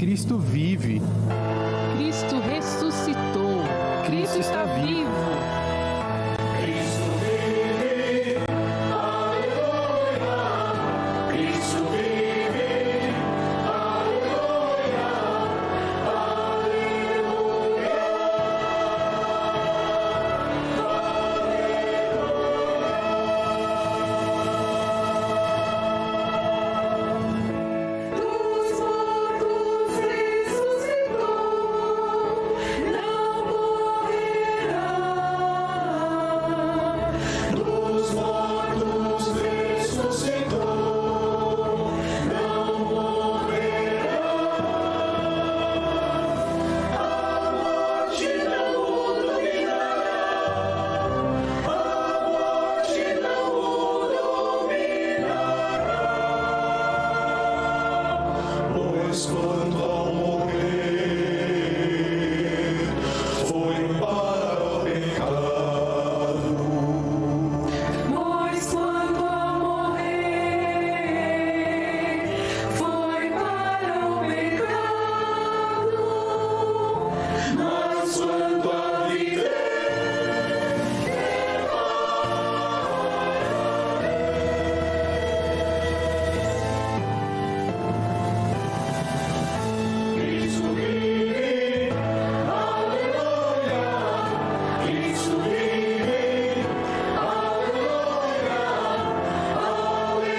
Cristo vive. Cristo ressuscitou. Cristo está vivo. Cristo vive, aleluia. Cristo vive, aleluia, aleluia. Dos mortos ressuscitou, não morrerá. Dos mortos ressuscitou, não morrerá. A morte não o dominará. A morte não o dominará. Pois quando ao morrer foi para o pecado. Pois quando ao morrer foi para o pecado. Mas quando a viver Cristo vive, aleluia. Cristo vive, aleluia, aleluia,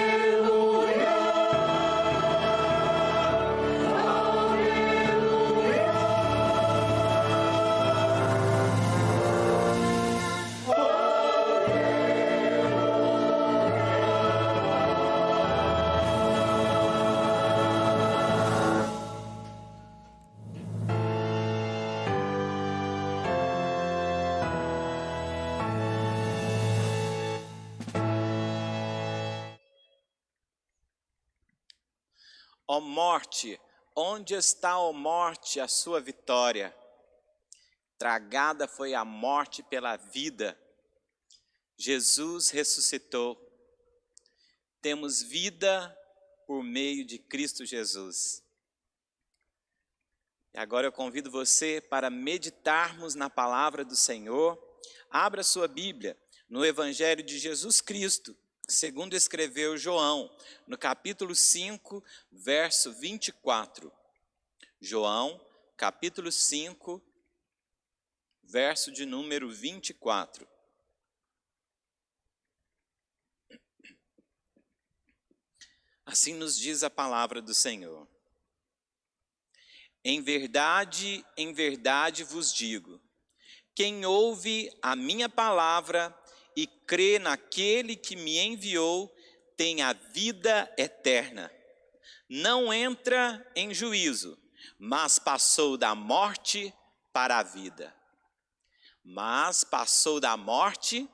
Ó morte, onde está, ó morte, a sua vitória? Tragada foi a morte pela vida. Jesus ressuscitou. Temos vida por meio de Cristo Jesus. E agora eu convido você para meditarmos na palavra do Senhor. Abra sua Bíblia no Evangelho de Jesus Cristo, segundo escreveu João, no capítulo 5, verso 24. João, capítulo 5, verso de número 24. Assim nos diz a palavra do Senhor. Em verdade vos digo, quem ouve a minha palavra e crê naquele que me enviou, tem a vida eterna. Não entra em juízo, mas passou da morte para a vida. Mas passou da morte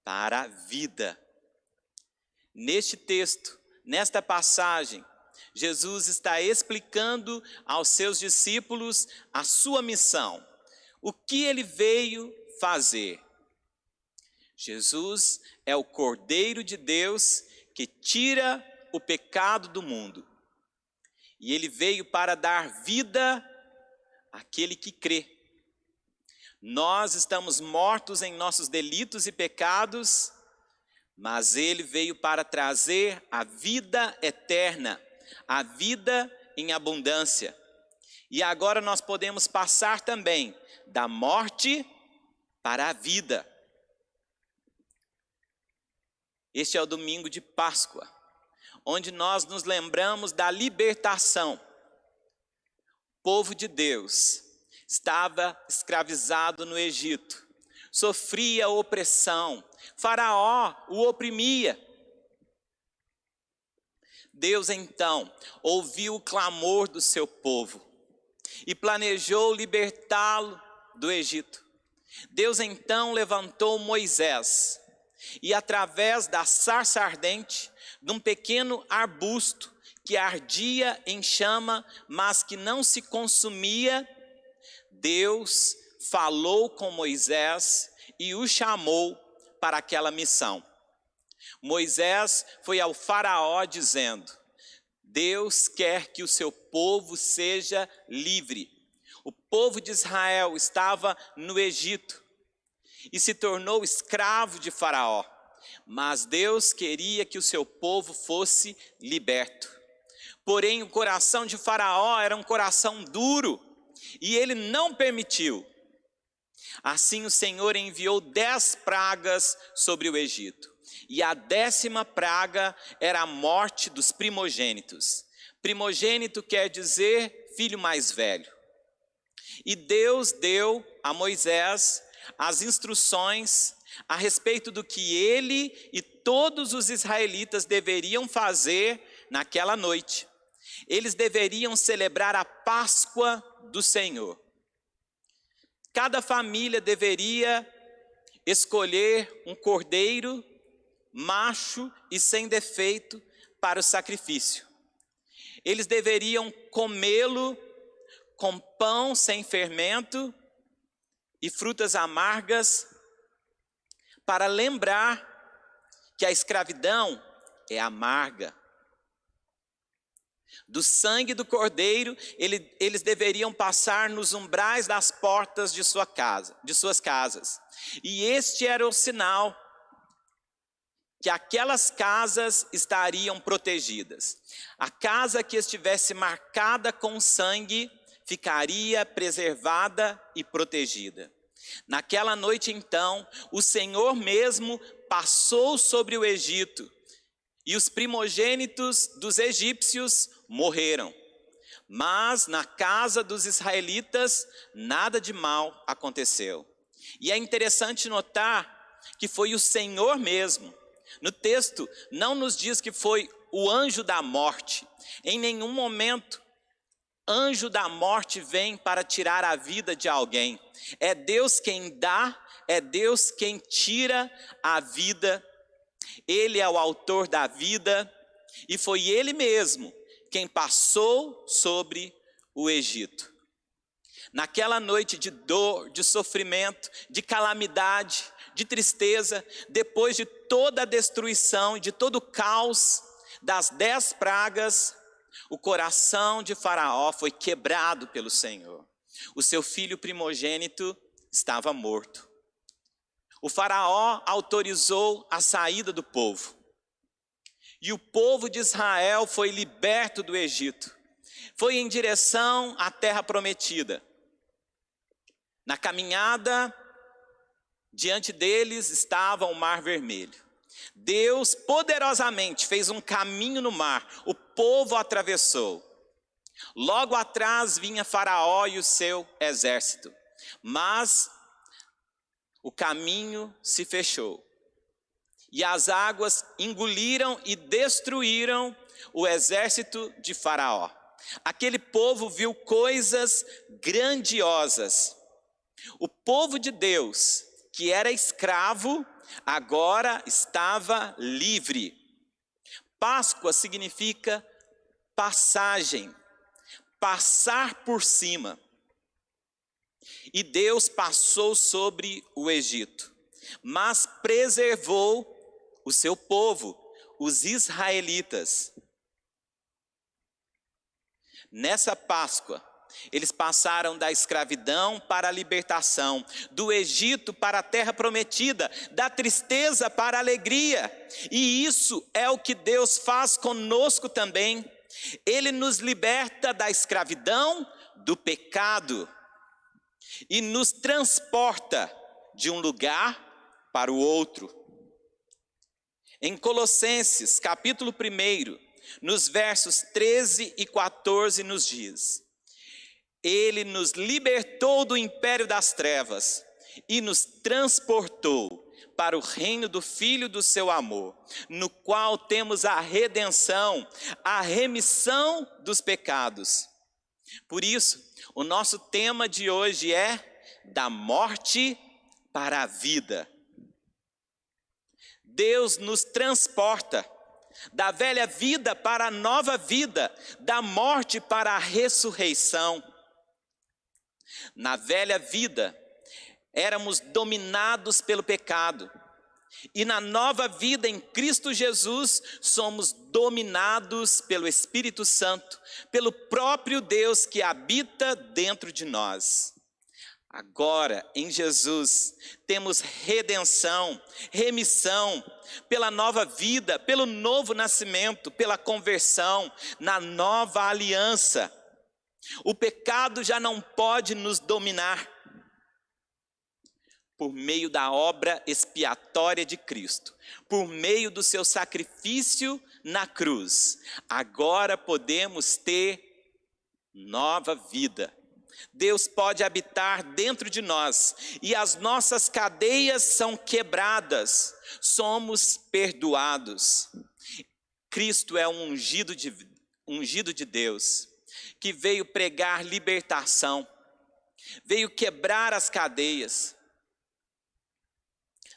para a vida. Neste texto, nesta passagem, Jesus está explicando aos seus discípulos a sua missão, o que ele veio fazer. Jesus é o Cordeiro de Deus que tira o pecado do mundo. E ele veio para dar vida àquele que crê. Nós estamos mortos em nossos delitos e pecados, mas ele veio para trazer a vida eterna, a vida em abundância. E agora nós podemos passar também da morte para a vida. Este é o domingo de Páscoa, onde nós nos lembramos da libertação. O povo de Deus estava escravizado no Egito, sofria opressão, Faraó o oprimia. Deus então ouviu o clamor do seu povo e planejou libertá-lo do Egito. Deus então levantou Moisés e através da sarça ardente, de um pequeno arbusto que ardia em chama, mas que não se consumia, Deus falou com Moisés e o chamou para aquela missão. Moisés foi ao Faraó dizendo: Deus quer que o seu povo seja livre. O povo de Israel estava no Egito e se tornou escravo de Faraó. Mas Deus queria que o seu povo fosse liberto. Porém, o coração de Faraó era um coração duro e ele não permitiu. Assim o Senhor enviou 10 pragas sobre o Egito. E a 10ª praga era a morte dos primogênitos. Primogênito quer dizer filho mais velho. E Deus deu a Moisés as instruções a respeito do que ele e todos os israelitas deveriam fazer naquela noite. Eles deveriam celebrar a Páscoa do Senhor. Cada família deveria escolher um cordeiro macho e sem defeito para o sacrifício. Eles deveriam comê-lo com pão sem fermento e frutas amargas, para lembrar que a escravidão é amarga. Do sangue do cordeiro, eles deveriam passar nos umbrais das portas de suas casas. E este era o sinal que aquelas casas estariam protegidas. A casa que estivesse marcada com sangue ficaria preservada e protegida. Naquela noite, então, o Senhor mesmo passou sobre o Egito, e os primogênitos dos egípcios morreram. Mas na casa dos israelitas, nada de mal aconteceu. E é interessante notar que foi o Senhor mesmo. No texto, não nos diz que foi o anjo da morte. Em nenhum momento, anjo da morte vem para tirar a vida de alguém. É Deus quem dá, é Deus quem tira a vida. Ele é o autor da vida e foi Ele mesmo quem passou sobre o Egito. Naquela noite de dor, de sofrimento, de calamidade, de tristeza, depois de toda a destruição e de todo o caos das 10 pragas, o coração de Faraó foi quebrado pelo Senhor. O seu filho primogênito estava morto. O Faraó autorizou a saída do povo. E o povo de Israel foi liberto do Egito. Foi em direção à terra prometida. Na caminhada, diante deles estava o Mar Vermelho. Deus poderosamente fez um caminho no mar. O povo atravessou. Logo atrás vinha Faraó e o seu exército. Mas o caminho se fechou. E as águas engoliram e destruíram o exército de Faraó. Aquele povo viu coisas grandiosas. O povo de Deus, que era escravo, agora estava livre. Páscoa significa passagem, passar por cima. E Deus passou sobre o Egito, mas preservou o seu povo, os israelitas. Nessa Páscoa, eles passaram da escravidão para a libertação, do Egito para a terra prometida, da tristeza para a alegria. E isso é o que Deus faz conosco também. Ele nos liberta da escravidão, do pecado, e nos transporta de um lugar para o outro. Em Colossenses, capítulo 1, nos versos 13 e 14, nos diz: Ele nos libertou do império das trevas e nos transportou para o reino do Filho do seu amor, no qual temos a redenção, a remissão dos pecados. Por isso, o nosso tema de hoje é da morte para a vida. Deus nos transporta da velha vida para a nova vida, da morte para a ressurreição. Na velha vida, éramos dominados pelo pecado, E na nova vida em Cristo Jesus, somos dominados pelo Espírito Santo, pelo próprio Deus que habita dentro de nós. Agora, em Jesus, temos redenção, remissão, pela nova vida, pelo novo nascimento, pela conversão, na nova aliança. O pecado já não pode nos dominar. Por meio da obra expiatória de Cristo, por meio do seu sacrifício na cruz, agora podemos ter nova vida. Deus pode habitar dentro de nós e as nossas cadeias são quebradas, somos perdoados. Cristo é um ungido de Deus, que veio pregar libertação, veio quebrar as cadeias.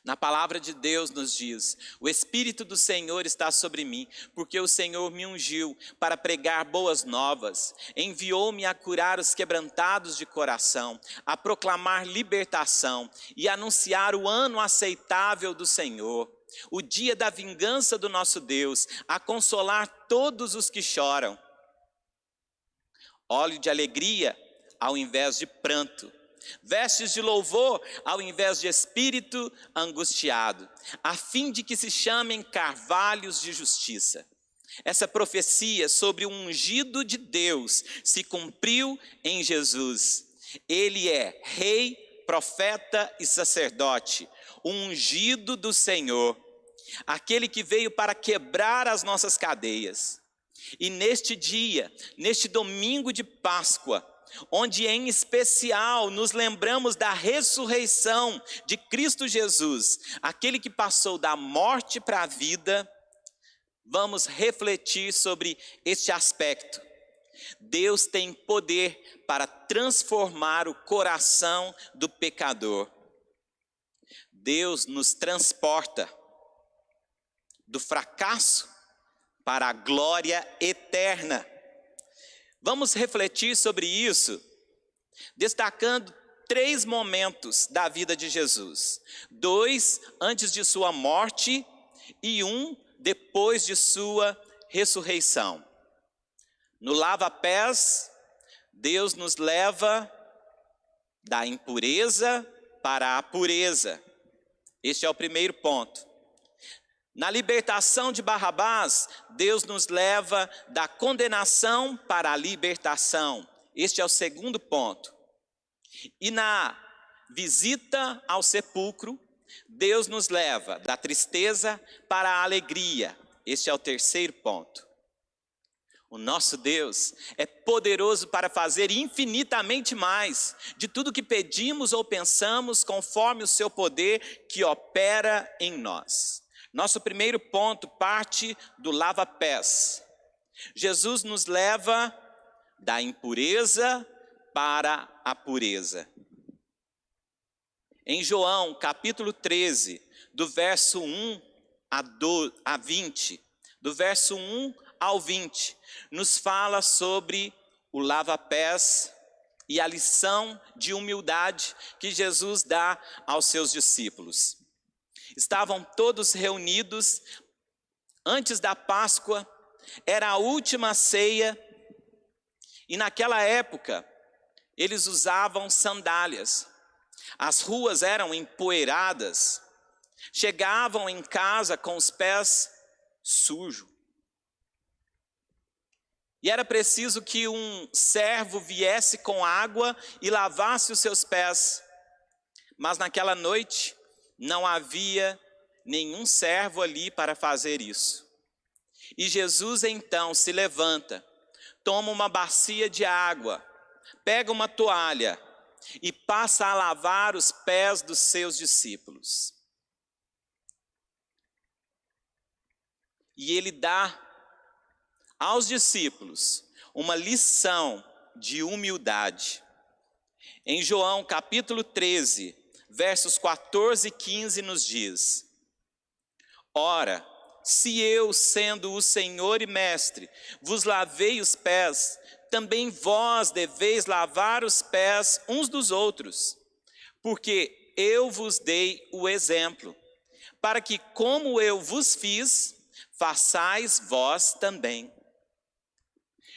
Na palavra de Deus nos diz: o Espírito do Senhor está sobre mim, porque o Senhor me ungiu para pregar boas novas, enviou-me a curar os quebrantados de coração, a proclamar libertação e anunciar o ano aceitável do Senhor, o dia da vingança do nosso Deus, a consolar todos os que choram. Óleo de alegria ao invés de pranto, vestes de louvor ao invés de espírito angustiado, a fim de que se chamem carvalhos de justiça. Essa profecia sobre o ungido de Deus se cumpriu em Jesus. Ele é rei, profeta e sacerdote, o ungido do Senhor, aquele que veio para quebrar as nossas cadeias. E neste dia, neste domingo de Páscoa, onde em especial nos lembramos da ressurreição de Cristo Jesus, aquele que passou da morte para a vida, vamos refletir sobre este aspecto. Deus tem poder para transformar o coração do pecador. Deus nos transporta do fracasso para a glória eterna. Vamos refletir sobre isso, destacando 3 momentos da vida de Jesus. 2 antes de sua morte e 1 depois de sua ressurreição. No lava-pés, Deus nos leva da impureza para a pureza. Este é o primeiro ponto. Na libertação de Barrabás, Deus nos leva da condenação para a libertação. Este é o segundo ponto. E na visita ao sepulcro, Deus nos leva da tristeza para a alegria. Este é o terceiro ponto. O nosso Deus é poderoso para fazer infinitamente mais de tudo que pedimos ou pensamos, conforme o seu poder que opera em nós. Nosso primeiro ponto parte do lava-pés. Jesus nos leva da impureza para a pureza. Em João, capítulo 13, do verso 1 a 20, do verso 1 ao 20, nos fala sobre o lava-pés e a lição de humildade que Jesus dá aos seus discípulos. Estavam todos reunidos antes da Páscoa, era a última ceia, e naquela época eles usavam sandálias. As ruas eram empoeiradas, chegavam em casa com os pés sujos. E era preciso que um servo viesse com água e lavasse os seus pés. Mas naquela noite não havia nenhum servo ali para fazer isso. E Jesus então se levanta, toma uma bacia de água, pega uma toalha e passa a lavar os pés dos seus discípulos. E ele dá aos discípulos uma lição de humildade. Em João capítulo 13, versos 14 e 15 nos diz: ora, se eu, sendo o Senhor e Mestre, vos lavei os pés, também vós deveis lavar os pés uns dos outros, porque eu vos dei o exemplo, para que, como eu vos fiz, façais vós também.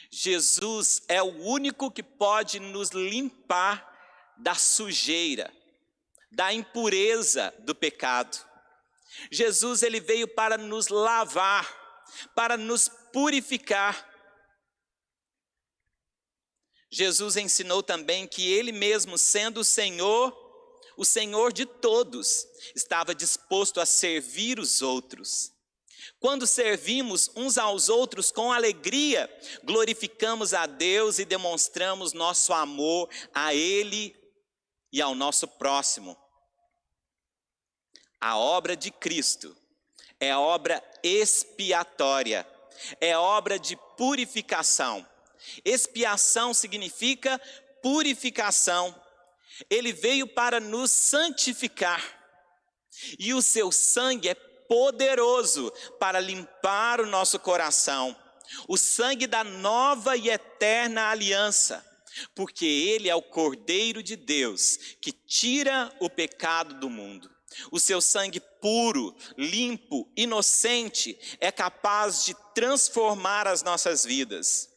Jesus é o único que pode nos limpar da sujeira, da impureza do pecado. Jesus, ele veio para nos lavar, para nos purificar. Jesus ensinou também que ele mesmo, sendo o Senhor de todos, estava disposto a servir os outros. Quando servimos uns aos outros com alegria, glorificamos a Deus e demonstramos nosso amor a Ele e ao nosso próximo. A obra de Cristo é obra expiatória, é obra de purificação. Expiação significa purificação. Ele veio para nos santificar, e o seu sangue é poderoso para limpar o nosso coração. O sangue da nova e eterna aliança, porque ele é o Cordeiro de Deus que tira o pecado do mundo. O seu sangue puro, limpo, inocente é capaz de transformar as nossas vidas.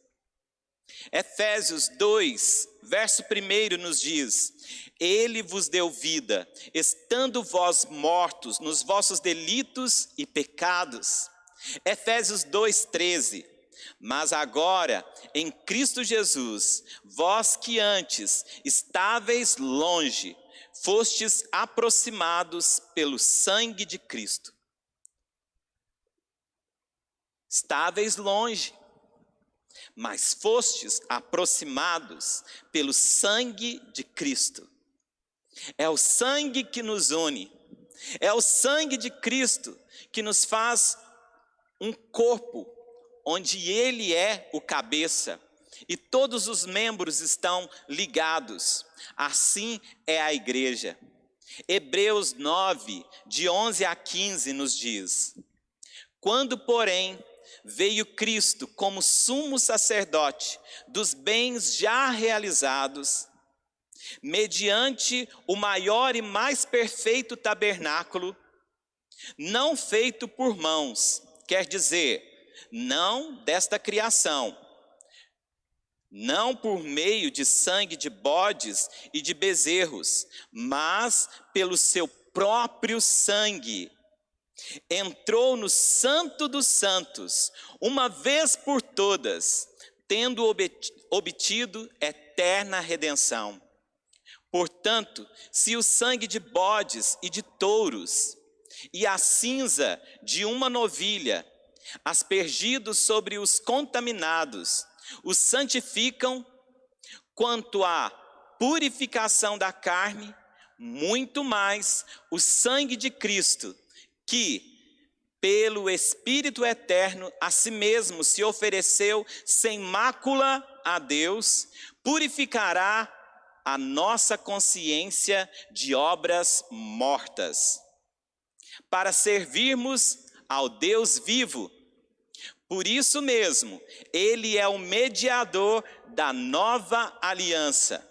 Efésios 2, verso 1 nos diz: Ele vos deu vida, estando vós mortos nos vossos delitos e pecados. Efésios 2:13. Mas agora, em Cristo Jesus, vós que antes estáveis longe, fostes aproximados pelo sangue de Cristo. Estáveis longe, mas fostes aproximados pelo sangue de Cristo. É o sangue que nos une, é o sangue de Cristo que nos faz um corpo, onde Ele é o cabeça, e todos os membros estão ligados. Assim é a igreja. Hebreus 9, de 11 a 15 nos diz: Quando, porém, veio Cristo como sumo sacerdote dos bens já realizados, mediante o maior e mais perfeito tabernáculo, não feito por mãos, quer dizer, não desta criação, não por meio de sangue de bodes e de bezerros, mas pelo seu próprio sangue, entrou no Santo dos Santos, uma vez por todas, tendo obtido eterna redenção. Portanto, se o sangue de bodes e de touros, e a cinza de uma novilha, aspergidos sobre os contaminados, os santificam, quanto à purificação da carne, muito mais o sangue de Cristo, que, pelo Espírito eterno, a si mesmo se ofereceu sem mácula a Deus, purificará a nossa consciência de obras mortas, para servirmos ao Deus vivo. Por isso mesmo, Ele é o mediador da nova aliança.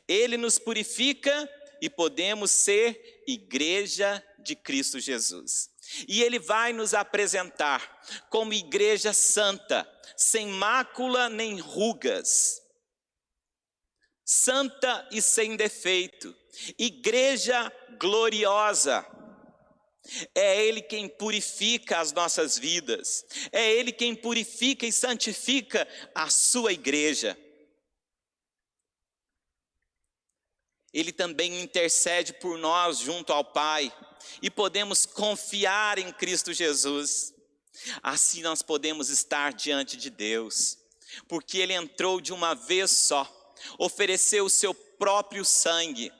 Ele nos purifica e podemos ser igreja de Cristo Jesus. E Ele vai nos apresentar como igreja santa, sem mácula nem rugas, santa e sem defeito, igreja gloriosa. É Ele quem purifica as nossas vidas, é Ele quem purifica e santifica a sua igreja. Ele também intercede por nós junto ao Pai, e podemos confiar em Cristo Jesus. Assim nós podemos estar diante de Deus, porque Ele entrou de uma vez só, ofereceu o seu próprio sangue,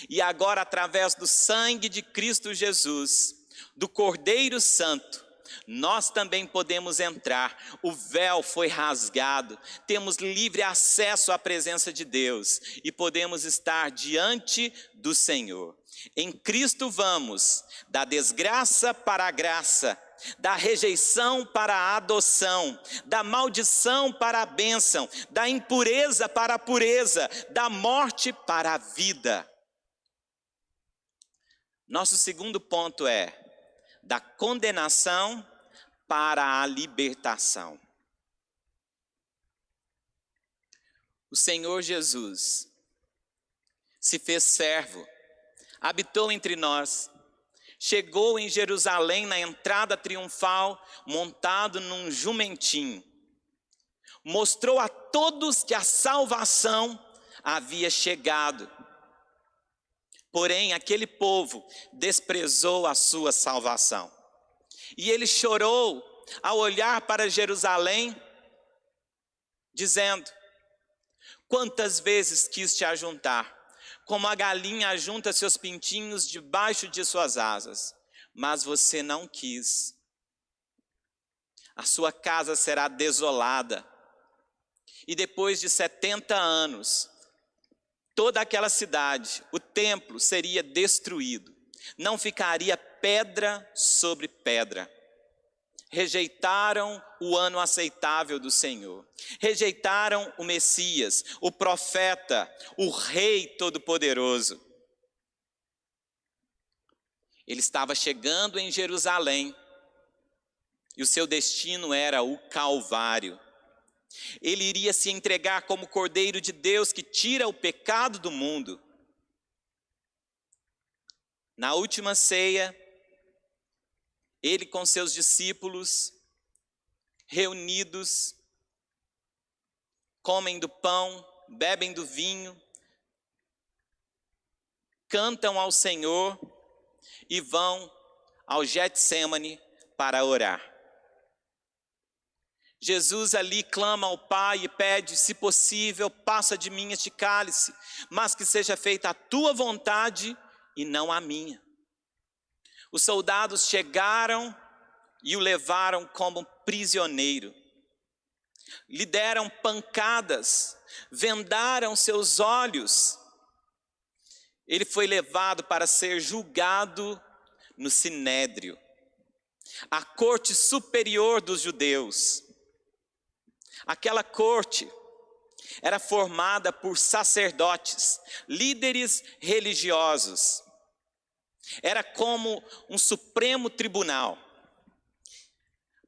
e agora, através do sangue de Cristo Jesus, do Cordeiro Santo, nós também podemos entrar. O véu foi rasgado, temos livre acesso à presença de Deus e podemos estar diante do Senhor. Em Cristo vamos da desgraça para a graça, da rejeição para a adoção, da maldição para a bênção, da impureza para a pureza, da morte para a vida. Nosso segundo ponto é: da condenação para a libertação. O Senhor Jesus se fez servo, habitou entre nós, chegou em Jerusalém na entrada triunfal, montado num jumentinho. Mostrou a todos que a salvação havia chegado. Porém, aquele povo desprezou a sua salvação. E ele chorou ao olhar para Jerusalém, dizendo: quantas vezes quis te ajuntar, como a galinha ajunta seus pintinhos debaixo de suas asas, mas você não quis. A sua casa será desolada. E depois de 70 anos, toda aquela cidade, o templo seria destruído. Não ficaria pedra sobre pedra. Rejeitaram o ano aceitável do Senhor. Rejeitaram o Messias, o profeta, o Rei Todo-Poderoso. Ele estava chegando em Jerusalém e o seu destino era o Calvário. Ele iria se entregar como Cordeiro de Deus que tira o pecado do mundo. Na última ceia, ele com seus discípulos, reunidos, comem do pão, bebem do vinho, cantam ao Senhor e vão ao Getsêmani para orar. Jesus ali clama ao Pai e pede: se possível, passa de mim este cálice, mas que seja feita a tua vontade e não a minha. Os soldados chegaram e o levaram como prisioneiro. Lhe deram pancadas, vendaram seus olhos. Ele foi levado para ser julgado no Sinédrio, a corte superior dos judeus. Aquela corte era formada por sacerdotes, líderes religiosos. Era como um supremo tribunal.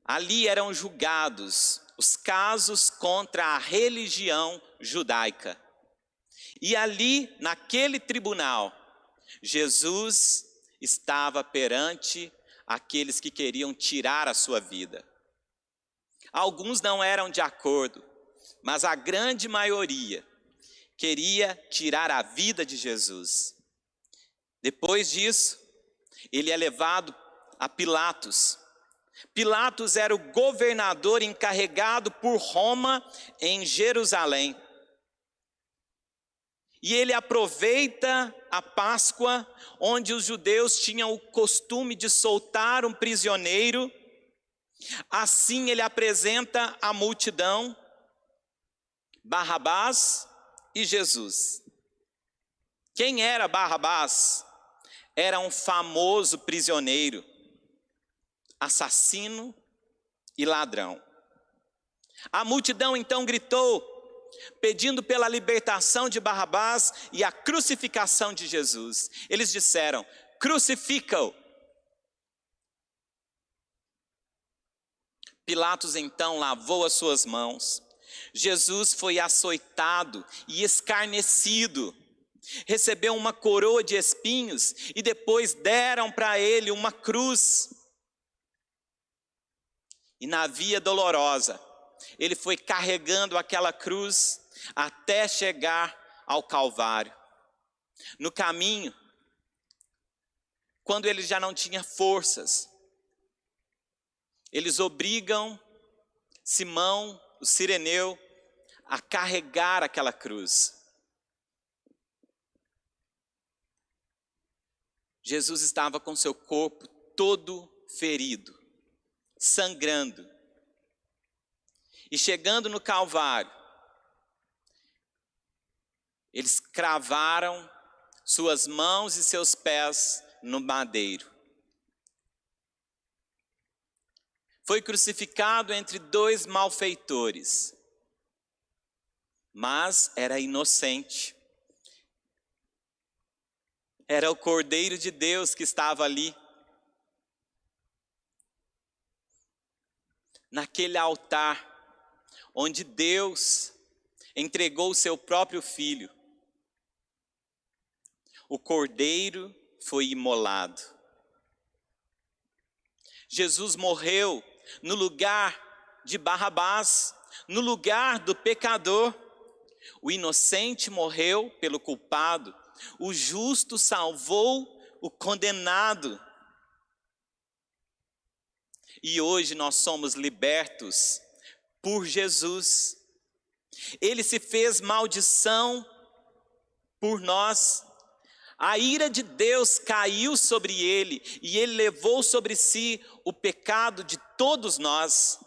Ali eram julgados os casos contra a religião judaica. E ali, naquele tribunal, Jesus estava perante aqueles que queriam tirar a sua vida. Alguns não eram de acordo, mas a grande maioria queria tirar a vida de Jesus. Depois disso, ele é levado a Pilatos. Pilatos era o governador encarregado por Roma em Jerusalém. E ele aproveita a Páscoa, onde os judeus tinham o costume de soltar um prisioneiro. Assim ele apresenta à multidão Barrabás e Jesus. Quem era Barrabás? Era um famoso prisioneiro, assassino e ladrão. A multidão então gritou, pedindo pela libertação de Barrabás e a crucificação de Jesus. Eles disseram: crucifica-o. Pilatos então lavou as suas mãos. Jesus foi açoitado e escarnecido. Recebeu uma coroa de espinhos e depois deram para ele uma cruz. E na via dolorosa, ele foi carregando aquela cruz até chegar ao Calvário. No caminho, quando ele já não tinha forças, eles obrigam Simão, o cireneu, a carregar aquela cruz. Jesus estava com seu corpo todo ferido, sangrando. E chegando no Calvário, eles cravaram suas mãos e seus pés no madeiro. Foi crucificado entre dois malfeitores, mas era inocente. Era o Cordeiro de Deus que estava ali. naquele altar onde Deus entregou o seu próprio filho. O cordeiro foi imolado. Jesus morreu no lugar de Barrabás, no lugar do pecador. O inocente morreu pelo culpado, o justo salvou o condenado. E hoje nós somos libertos por Jesus. Ele se fez maldição por nós. A ira de Deus caiu sobre ele e ele levou sobre si o pecado de todos nós.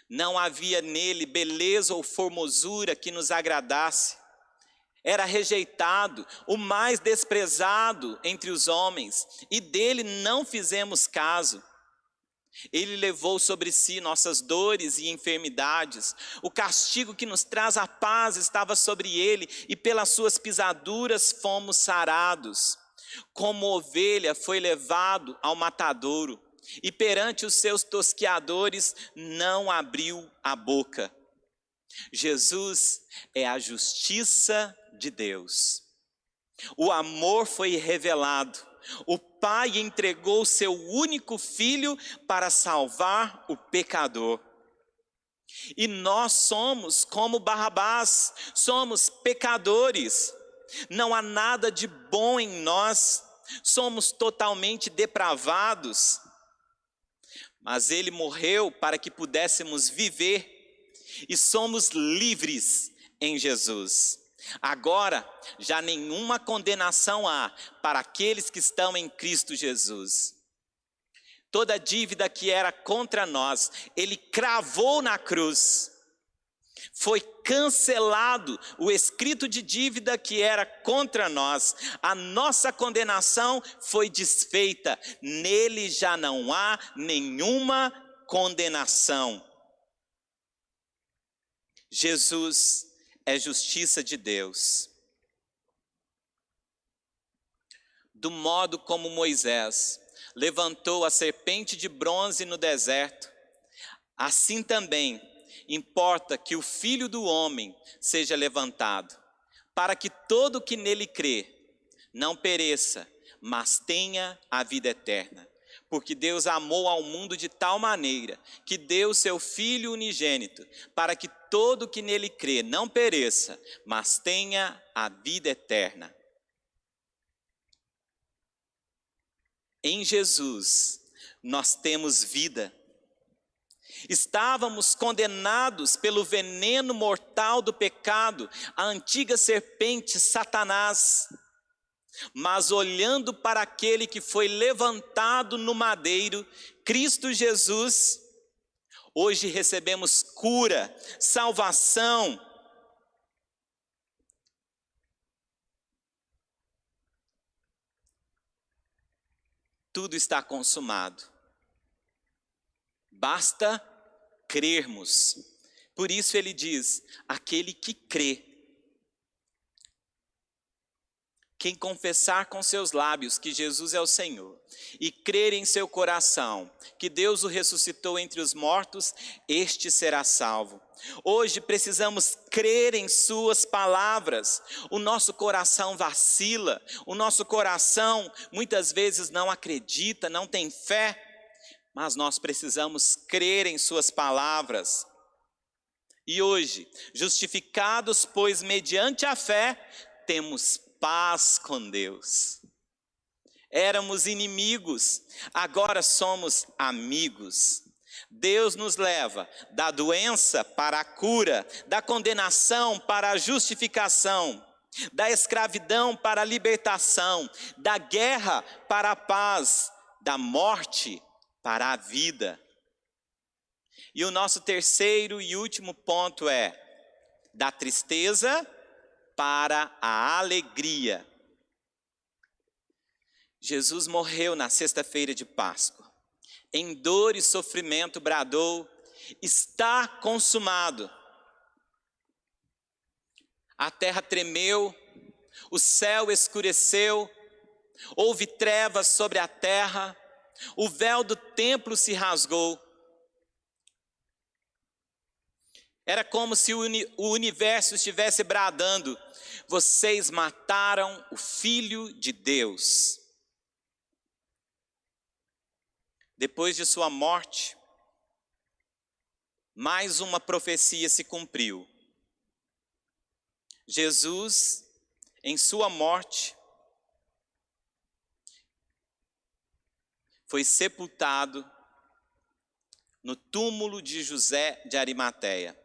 Não havia nele beleza ou formosura que nos agradasse. Era rejeitado, o mais desprezado entre os homens, e dele não fizemos caso. Ele levou sobre si nossas dores e enfermidades. O castigo que nos traz a paz estava sobre ele, e pelas suas pisaduras fomos sarados. Como ovelha foi levado ao matadouro, e perante os seus tosqueadores não abriu a boca. Jesus é a justiça de Deus. O amor foi revelado. O Pai entregou seu único filho para salvar o pecador. E nós somos como Barrabás, somos pecadores. Não há nada de bom em nós, somos totalmente depravados. Mas ele morreu para que pudéssemos viver, e somos livres em Jesus. Agora, já nenhuma condenação há para aqueles que estão em Cristo Jesus. Toda dívida que era contra nós, ele cravou na cruz. Foi cancelado o escrito de dívida que era contra nós. A nossa condenação foi desfeita. Nele já não há nenhuma condenação. Jesus é justiça de Deus. Do modo como Moisés levantou a serpente de bronze no deserto, assim também importa que o Filho do Homem seja levantado, para que todo que nele crê não pereça, mas tenha a vida eterna. Porque Deus amou ao mundo de tal maneira que deu seu Filho unigênito, para que todo que nele crê não pereça, mas tenha a vida eterna. Em Jesus nós temos vida. Estávamos condenados pelo veneno mortal do pecado, a antiga serpente Satanás. Mas olhando para aquele que foi levantado no madeiro, Cristo Jesus, hoje recebemos cura, salvação. Tudo está consumado. Basta crermos. Por isso ele diz, aquele que crê. Quem confessar com seus lábios que Jesus é o Senhor e crer em seu coração que Deus o ressuscitou entre os mortos, este será salvo. Hoje precisamos crer em suas palavras. O nosso coração vacila, o nosso coração muitas vezes não acredita, não tem fé, mas nós precisamos crer em suas palavras. E hoje, justificados, pois mediante a fé, temos paz com Deus. Éramos inimigos, agora somos amigos. Deus nos leva da doença para a cura, da condenação para a justificação, da escravidão para a libertação, da guerra para a paz, da morte para a vida. E o nosso terceiro e último ponto é da tristeza para a alegria. Jesus morreu na sexta-feira de Páscoa. Em dor e sofrimento bradou, está consumado. A terra tremeu, o céu escureceu, houve trevas sobre a terra, o véu do templo se rasgou. Era como se o universo estivesse bradando: vocês mataram o Filho de Deus. Depois de sua morte, mais uma profecia se cumpriu. Jesus, em sua morte, foi sepultado no túmulo de José de Arimateia.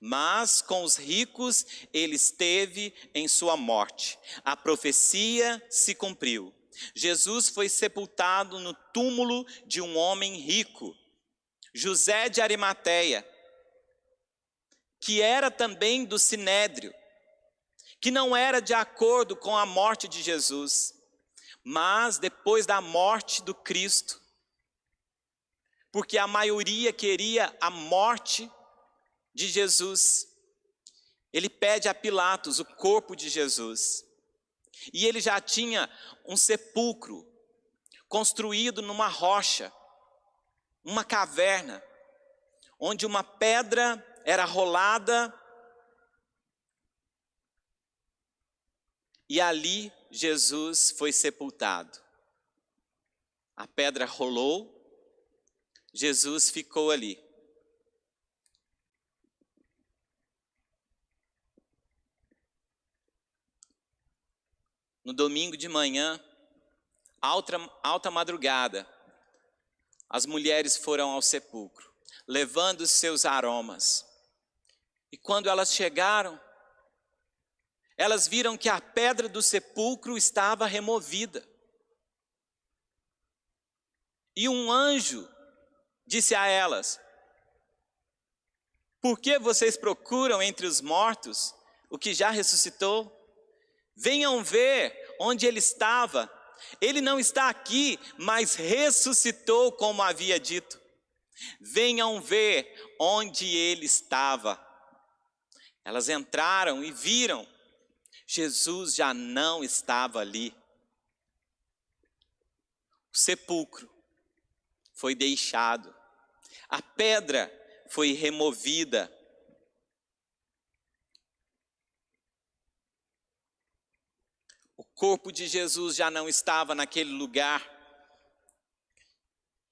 Mas com os ricos ele esteve em sua morte. A profecia se cumpriu. Jesus foi sepultado no túmulo de um homem rico, José de Arimateia, que era também do Sinédrio, que não era de acordo com a morte de Jesus, mas depois da morte do Cristo, porque a maioria queria a morte de Jesus, ele pede a Pilatos o corpo de Jesus. E ele já tinha um sepulcro construído numa rocha, uma caverna, onde uma pedra era rolada, e ali Jesus foi sepultado. A pedra rolou, Jesus ficou ali. No domingo de manhã, alta madrugada, as mulheres foram ao sepulcro, levando os seus aromas. E quando elas chegaram, elas viram que a pedra do sepulcro estava removida. E um anjo disse a elas: por que vocês procuram entre os mortos o que já ressuscitou? Venham ver onde ele estava. Ele não está aqui, mas ressuscitou como havia dito. Venham ver onde ele estava. Elas entraram e viram. Jesus já não estava ali. O sepulcro foi deixado. A pedra foi removida. O corpo de Jesus já não estava naquele lugar.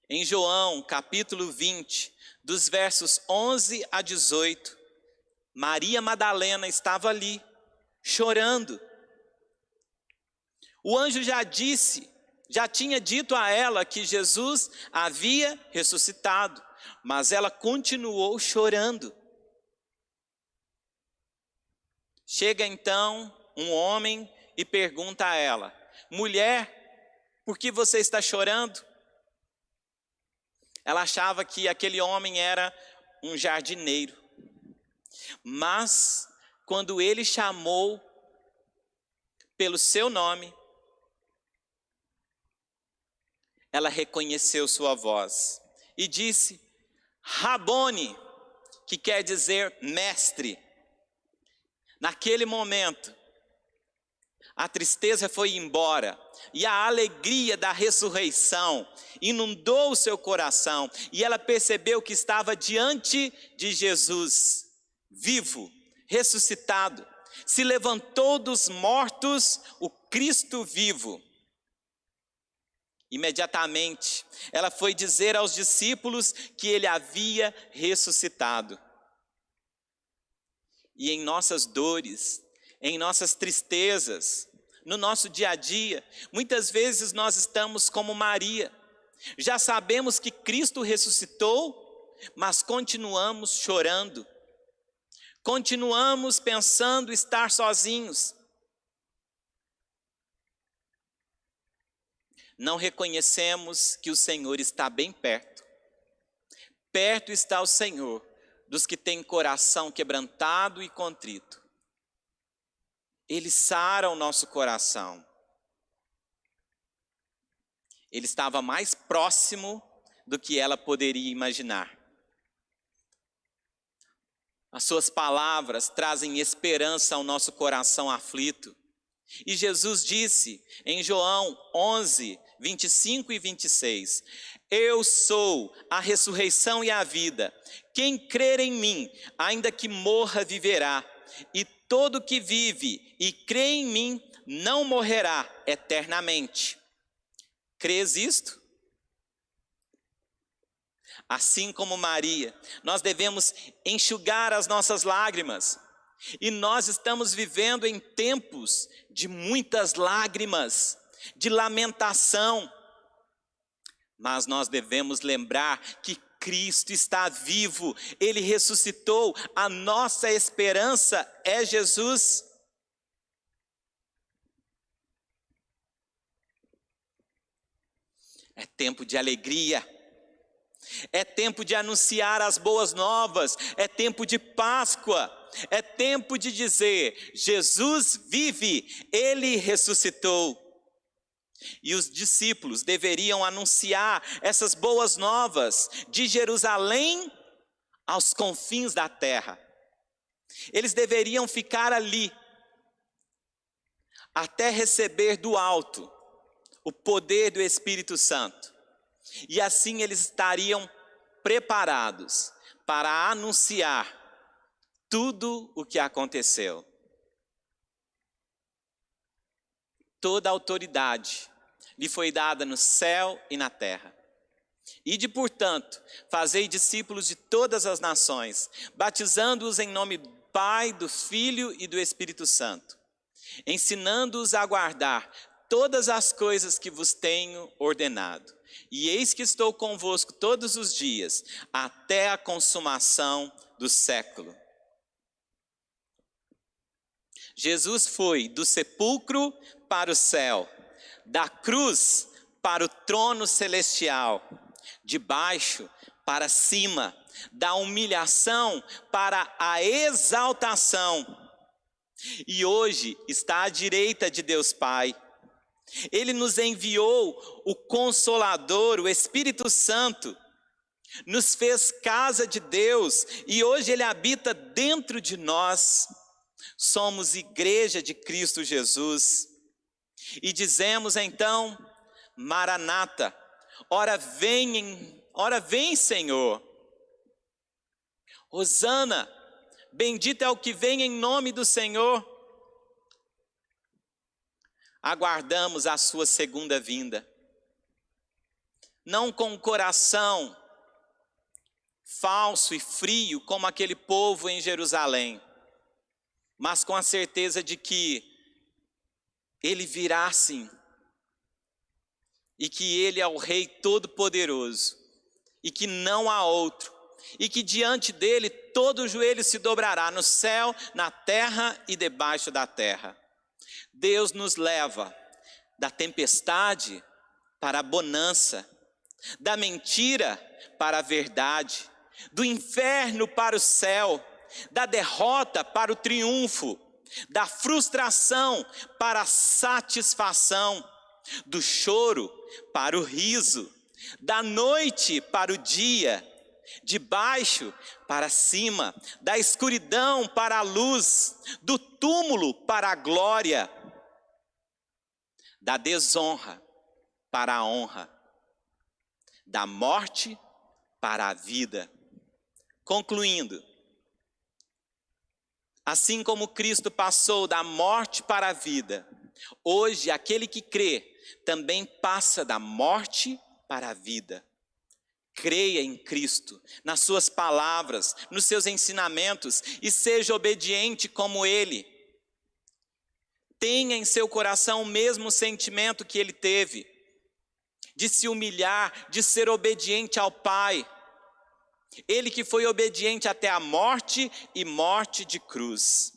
Em João, capítulo 20, dos versos 11 a 18, Maria Madalena estava ali, chorando. O anjo já tinha dito a ela que Jesus havia ressuscitado, mas ela continuou chorando. Chega então um homem e pergunta a ela: mulher, por que você está chorando? Ela achava que aquele homem era um jardineiro. Mas quando ele chamou pelo seu nome, ela reconheceu sua voz e disse: Rabone, que quer dizer mestre. Naquele momento, a tristeza foi embora e a alegria da ressurreição inundou o seu coração, e ela percebeu que estava diante de Jesus, vivo, ressuscitado, se levantou dos mortos, o Cristo vivo. Imediatamente, ela foi dizer aos discípulos que ele havia ressuscitado. E em nossas dores, em nossas tristezas, no nosso dia a dia, muitas vezes nós estamos como Maria. Já sabemos que Cristo ressuscitou, mas continuamos chorando. Continuamos pensando estar sozinhos. Não reconhecemos que o Senhor está bem perto. Perto está o Senhor dos que têm coração quebrantado e contrito. Ele sara o nosso coração. Ele estava mais próximo do que ela poderia imaginar. As suas palavras trazem esperança ao nosso coração aflito. E Jesus disse em João 11, 25 e 26, eu sou a ressurreição e a vida. Quem crer em mim, ainda que morra, viverá. E todo que vive e crê em mim, não morrerá eternamente. Crês isto? Assim como Maria, nós devemos enxugar as nossas lágrimas. E nós estamos vivendo em tempos de muitas lágrimas, de lamentação. Mas nós devemos lembrar que Cristo está vivo, Ele ressuscitou, a nossa esperança é Jesus. É tempo de alegria, é tempo de anunciar as boas novas, é tempo de Páscoa, é tempo de dizer, Jesus vive, Ele ressuscitou. E os discípulos deveriam anunciar essas boas novas de Jerusalém aos confins da terra. Eles deveriam ficar ali, até receber do alto o poder do Espírito Santo. E assim eles estariam preparados para anunciar tudo o que aconteceu. Toda a autoridade lhe foi dada no céu e na terra. Ide, portanto, fazei discípulos de todas as nações, batizando-os em nome do Pai, do Filho e do Espírito Santo, ensinando-os a guardar todas as coisas que vos tenho ordenado. E eis que estou convosco todos os dias, até a consumação do século. Jesus foi do sepulcro para o céu, da cruz para o trono celestial, de baixo para cima, da humilhação para a exaltação. E hoje está à direita de Deus Pai. Ele nos enviou o Consolador, o Espírito Santo, nos fez casa de Deus e hoje Ele habita dentro de nós. Somos igreja de Cristo Jesus. E dizemos então, Maranata, ora vem Senhor. Hosana, bendito é o que vem em nome do Senhor. Aguardamos a sua segunda vinda. Não com o coração falso e frio como aquele povo em Jerusalém, mas com a certeza de que Ele virá sim, e que Ele é o Rei Todo-Poderoso, e que não há outro, e que diante dEle todo joelho se dobrará no céu, na terra e debaixo da terra. Deus nos leva da tempestade para a bonança, da mentira para a verdade, do inferno para o céu, da derrota para o triunfo, da frustração para a satisfação, do choro para o riso, da noite para o dia, de baixo para cima, da escuridão para a luz, do túmulo para a glória, da desonra para a honra, da morte para a vida. Concluindo, assim como Cristo passou da morte para a vida, hoje aquele que crê também passa da morte para a vida. Creia em Cristo, nas suas palavras, nos seus ensinamentos e seja obediente como Ele. Tenha em seu coração o mesmo sentimento que Ele teve, de se humilhar, de ser obediente ao Pai. Ele que foi obediente até a morte e morte de cruz.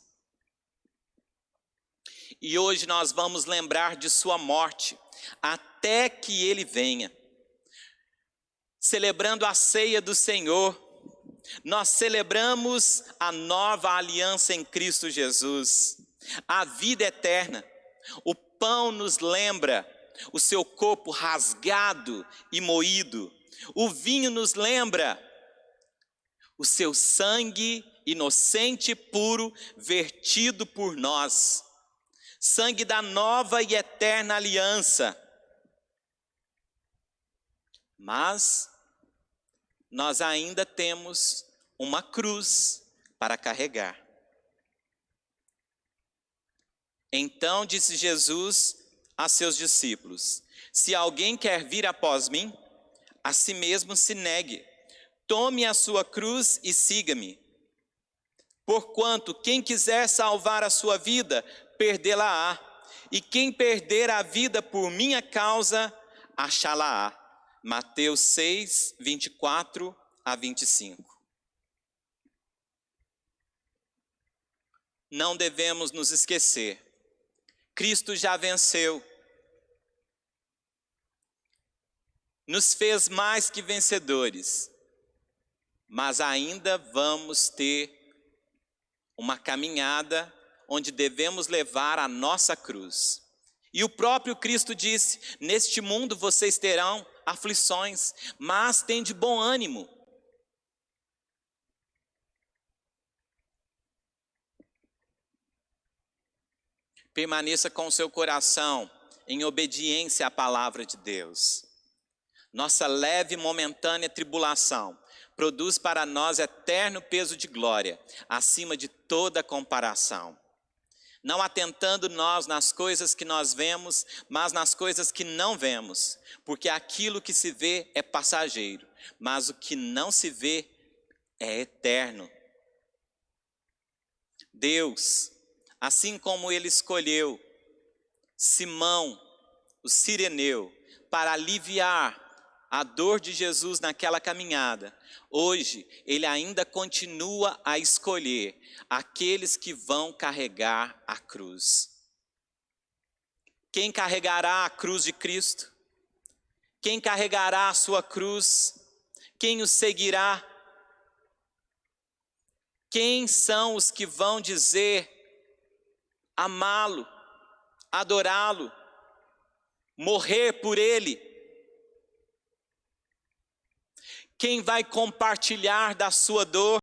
E hoje nós vamos lembrar de sua morte, até que Ele venha. Celebrando a ceia do Senhor, nós celebramos a nova aliança em Cristo Jesus, a vida eterna. O pão nos lembra o seu corpo rasgado e moído. O vinho nos lembra o seu sangue inocente e puro vertido por nós. sangue da nova e eterna aliança. Mas nós ainda temos uma cruz para carregar. Então disse Jesus a seus discípulos: se alguém quer vir após mim, a si mesmo se negue, tome a sua cruz e siga-me. Porquanto quem quiser salvar a sua vida, perdê-la-á, e quem perder a vida por minha causa, achá-la-á. Mateus 6, 24 a 25. Não devemos nos esquecer, Cristo já venceu, nos fez mais que vencedores, mas ainda vamos ter uma caminhada onde devemos levar a nossa cruz. E o próprio Cristo disse: neste mundo vocês terão aflições, mas tende bom ânimo. Permaneça com o seu coração em obediência à palavra de Deus. Nossa leve e momentânea tribulação produz para nós eterno peso de glória, acima de toda comparação. Não atentando nós nas coisas que nós vemos, mas nas coisas que não vemos, porque aquilo que se vê é passageiro, mas o que não se vê é eterno. Deus, assim como Ele escolheu Simão, o cireneu, para aliviar a dor de Jesus naquela caminhada, hoje Ele ainda continua a escolher aqueles que vão carregar a cruz. Quem carregará a cruz de Cristo? Quem carregará a sua cruz? Quem o seguirá? Quem são os que vão dizer amá-lo, adorá-lo, morrer por Ele? Quem vai compartilhar da sua dor?